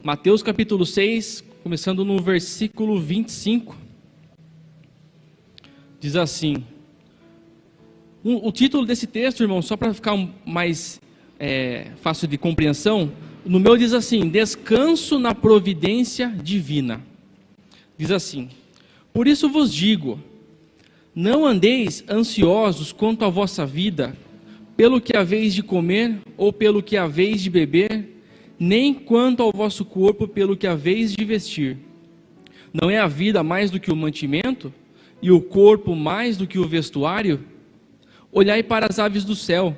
Mateus capítulo 6, começando no versículo 25, diz assim, o título desse texto, irmão, só para ficar mais fácil de compreensão, no meu diz assim: descanso na providência divina. Diz assim: por isso vos digo, não andeis ansiosos quanto à vossa vida, pelo que haveis de comer ou pelo que haveis de beber, nem quanto ao vosso corpo pelo que haveis de vestir. Não é a vida mais do que o mantimento, e o corpo mais do que o vestuário? Olhai para as aves do céu,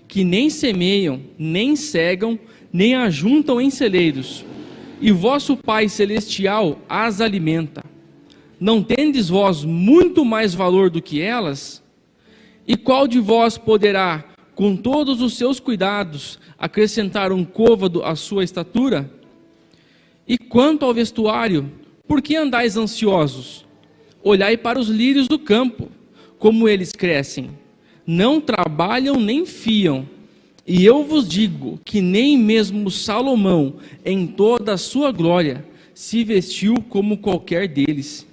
que nem semeiam, nem cegam, nem ajuntam em celeiros, e vosso Pai Celestial as alimenta. Não tendes vós muito mais valor do que elas? E qual de vós poderá, com todos os seus cuidados, acrescentar um côvado à sua estatura? E quanto ao vestuário, por que andais ansiosos? Olhai para os lírios do campo, como eles crescem. Não trabalham nem fiam. E eu vos digo que nem mesmo Salomão, em toda a sua glória, se vestiu como qualquer deles.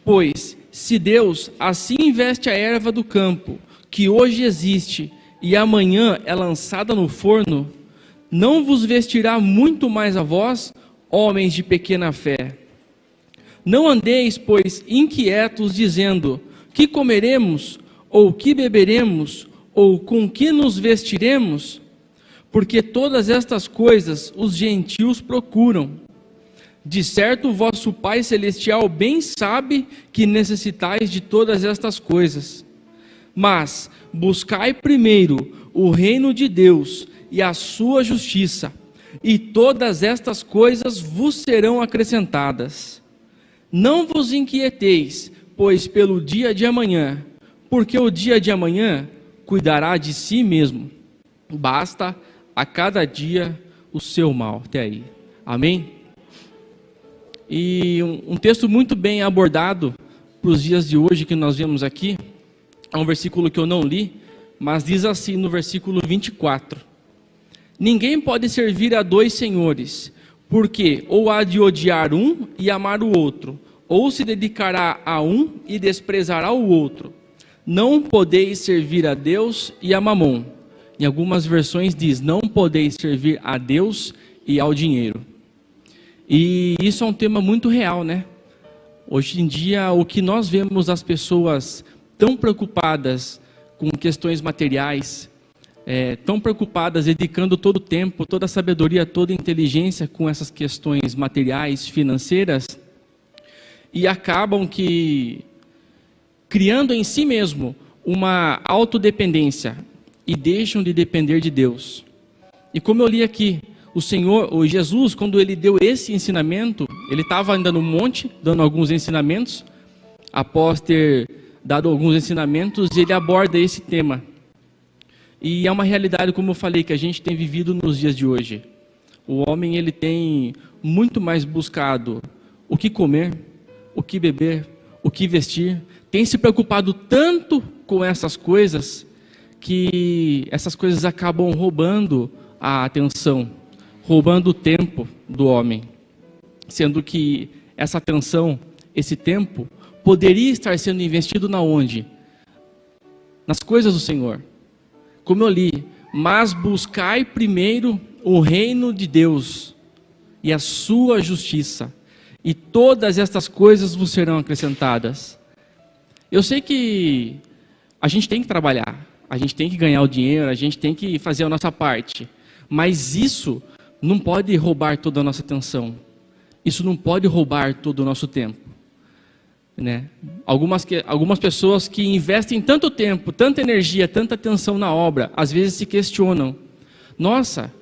Pois, se Deus assim veste a erva do campo, que hoje existe, e amanhã é lançada no forno, não vos vestirá muito mais a vós, homens de pequena fé? Não andeis, pois, inquietos, dizendo, que comeremos, ou que beberemos, ou com que nos vestiremos? Porque todas estas coisas os gentios procuram. De certo, vosso Pai Celestial bem sabe que necessitais de todas estas coisas. Mas buscai primeiro o reino de Deus e a sua justiça, e todas estas coisas vos serão acrescentadas. Não vos inquieteis, pois, pelo dia de amanhã, porque o dia de amanhã cuidará de si mesmo. Basta a cada dia o seu mal. Até aí. Amém? E um texto muito bem abordado para os dias de hoje que nós vemos aqui, é um versículo que eu não li, mas diz assim no versículo 24: ninguém pode servir a dois senhores, porque ou há de odiar um e amar o outro, ou se dedicará a um e desprezará o outro. Não podeis servir a Deus e a Mamon. Em algumas versões diz, não podeis servir a Deus e ao dinheiro. E isso é um tema muito real, né? Hoje em dia, o que nós vemos as pessoas tão preocupadas com questões materiais, tão preocupadas, dedicando todo o tempo, toda a sabedoria, toda a inteligência com essas questões materiais, financeiras, e acabam criando em si mesmo uma autodependência e deixam de depender de Deus. E como eu li aqui, o Jesus, quando ele deu esse ensinamento, ele estava ainda no monte, dando alguns ensinamentos. Após ter dado alguns ensinamentos, ele aborda esse tema. E é uma realidade, como eu falei, que a gente tem vivido nos dias de hoje. O homem, ele tem muito mais buscado o que comer, o que beber, o que vestir. Tem se preocupado tanto com essas coisas, que essas coisas acabam roubando a atenção, roubando o tempo do homem. Sendo que essa atenção, esse tempo, poderia estar sendo investido na onde? Nas coisas do Senhor. Como eu li, mas buscai primeiro o reino de Deus e a sua justiça, e todas estas coisas vos serão acrescentadas. Eu sei que a gente tem que trabalhar, a gente tem que ganhar o dinheiro, a gente tem que fazer a nossa parte, mas isso não pode roubar toda a nossa atenção, isso não pode roubar todo o nosso tempo. Né? Algumas pessoas que investem tanto tempo, tanta energia, tanta atenção na obra, às vezes se questionam: nossa,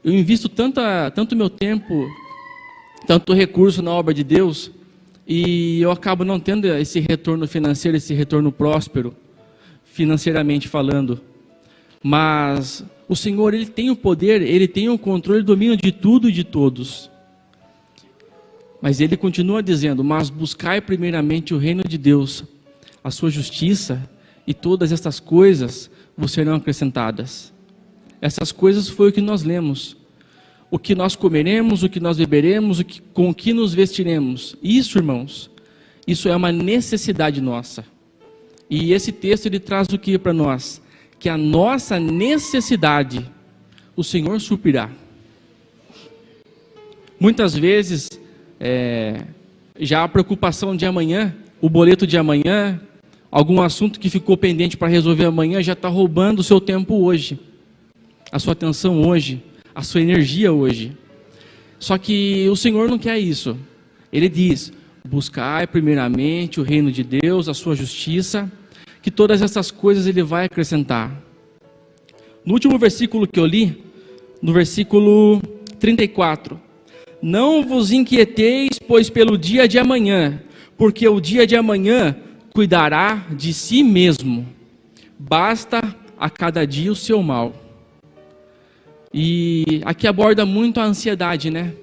eu invisto tanto meu tempo, tanto recurso na obra de Deus, e eu acabo não tendo esse retorno financeiro, esse retorno próspero, financeiramente falando. Mas o Senhor, Ele tem o poder, Ele tem o controle, o domínio de tudo e de todos. Mas Ele continua dizendo, mas buscai primeiramente o reino de Deus, a sua justiça, e todas estas coisas vos serão acrescentadas. Essas coisas foi o que nós lemos. o que nós comeremos, o que nós beberemos, com o que nos vestiremos. Isso, irmãos, isso é uma necessidade nossa. E esse texto ele traz o que para nós? Que a nossa necessidade o Senhor suprirá. Muitas vezes, já a preocupação de amanhã, o boleto de amanhã, algum assunto que ficou pendente para resolver amanhã, já está roubando o seu tempo hoje, a sua atenção hoje, a sua energia hoje. Só que o Senhor não quer isso. Ele diz: buscai primeiramente o reino de Deus, a sua justiça, que todas essas coisas Ele vai acrescentar. No último versículo que eu li, no versículo 34, não vos inquieteis, pois pelo dia de amanhã, porque o dia de amanhã cuidará de si mesmo, basta a cada dia o seu mal. E aqui aborda muito a ansiedade, né?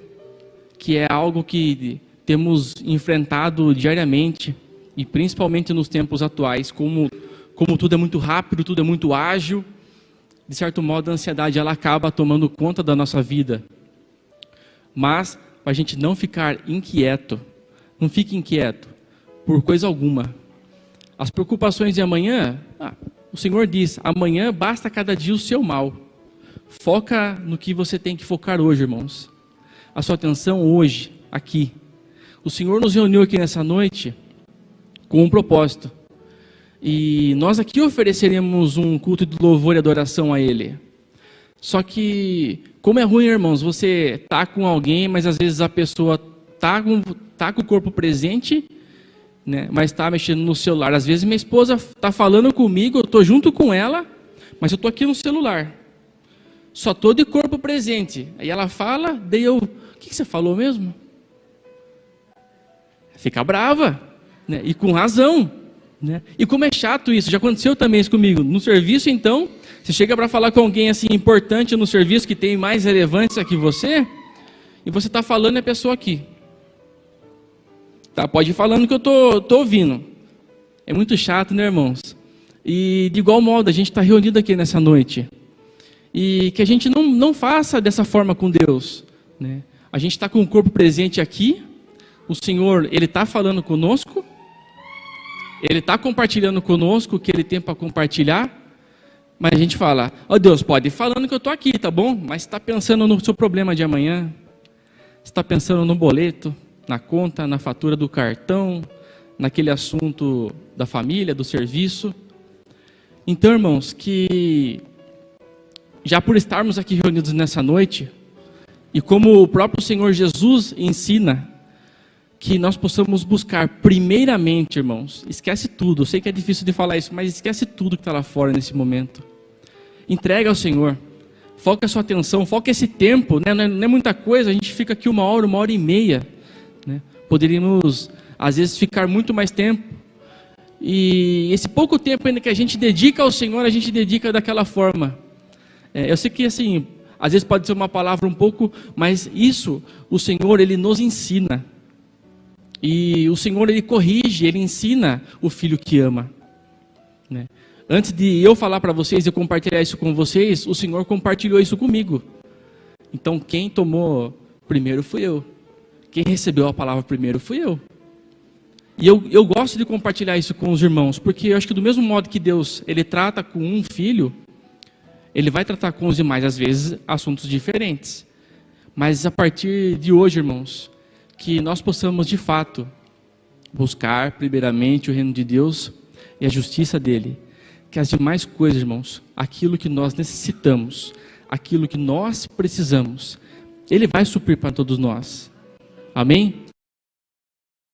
Que é algo que temos enfrentado diariamente, e principalmente nos tempos atuais, como tudo é muito rápido, tudo é muito ágil, de certo modo a ansiedade ela acaba tomando conta da nossa vida. Mas, para a gente não ficar inquieto, não fique inquieto por coisa alguma. As preocupações de amanhã, o Senhor diz, amanhã basta cada dia o seu mal. Foca no que você tem que focar hoje, irmãos. A sua atenção hoje, aqui. O Senhor nos reuniu aqui nessa noite com um propósito. E nós aqui ofereceremos um culto de louvor e adoração a Ele. Só que, como é ruim, irmãos, você tá com alguém, mas às vezes a pessoa tá com o corpo presente, né, mas está mexendo no celular. Às vezes minha esposa está falando comigo, eu estou junto com ela, mas eu estou aqui no celular. Só estou de corpo presente. Aí ela fala, daí eu... O que você falou mesmo? Fica brava, né? E com razão, né? E como é chato isso, já aconteceu também isso comigo. No serviço, então, você chega para falar com alguém assim importante no serviço, que tem mais relevância que você, e você está falando e a pessoa aqui. Tá, pode ir falando que eu tô ouvindo. É muito chato, né, irmãos? E de igual modo, a gente está reunido aqui nessa noite. E que a gente não faça dessa forma com Deus, né? A gente está com o corpo presente aqui, o Senhor, Ele está falando conosco, Ele está compartilhando conosco o que Ele tem para compartilhar, mas a gente fala, Deus, pode ir falando que eu estou aqui, tá bom? Mas está pensando no seu problema de amanhã, está pensando no boleto, na conta, na fatura do cartão, naquele assunto da família, do serviço. Então, irmãos, que já por estarmos aqui reunidos nessa noite, e como o próprio Senhor Jesus ensina, que nós possamos buscar primeiramente, irmãos, esquece tudo, eu sei que é difícil de falar isso, mas esquece tudo que está lá fora nesse momento. Entrega ao Senhor, foca a sua atenção, foca esse tempo, né? Não é muita coisa, a gente fica aqui 1 hora, 1 hora e meia, né? Poderíamos, às vezes, ficar muito mais tempo, e esse pouco tempo ainda que a gente dedica ao Senhor, a gente dedica daquela forma. Eu sei que assim, às vezes pode ser uma palavra um pouco, mas isso, o Senhor, Ele nos ensina. E o Senhor, Ele corrige, Ele ensina o filho que ama, né? Antes de eu falar para vocês, eu compartilhar isso com vocês, o Senhor compartilhou isso comigo. Então quem tomou primeiro fui eu. Quem recebeu a palavra primeiro fui eu. E eu gosto de compartilhar isso com os irmãos, porque eu acho que do mesmo modo que Deus, Ele trata com um filho, Ele vai tratar com os demais, às vezes, assuntos diferentes. Mas a partir de hoje, irmãos, que nós possamos, de fato, buscar primeiramente o reino de Deus e a justiça dEle. Que as demais coisas, irmãos, aquilo que nós necessitamos, aquilo que nós precisamos, Ele vai suprir para todos nós. Amém?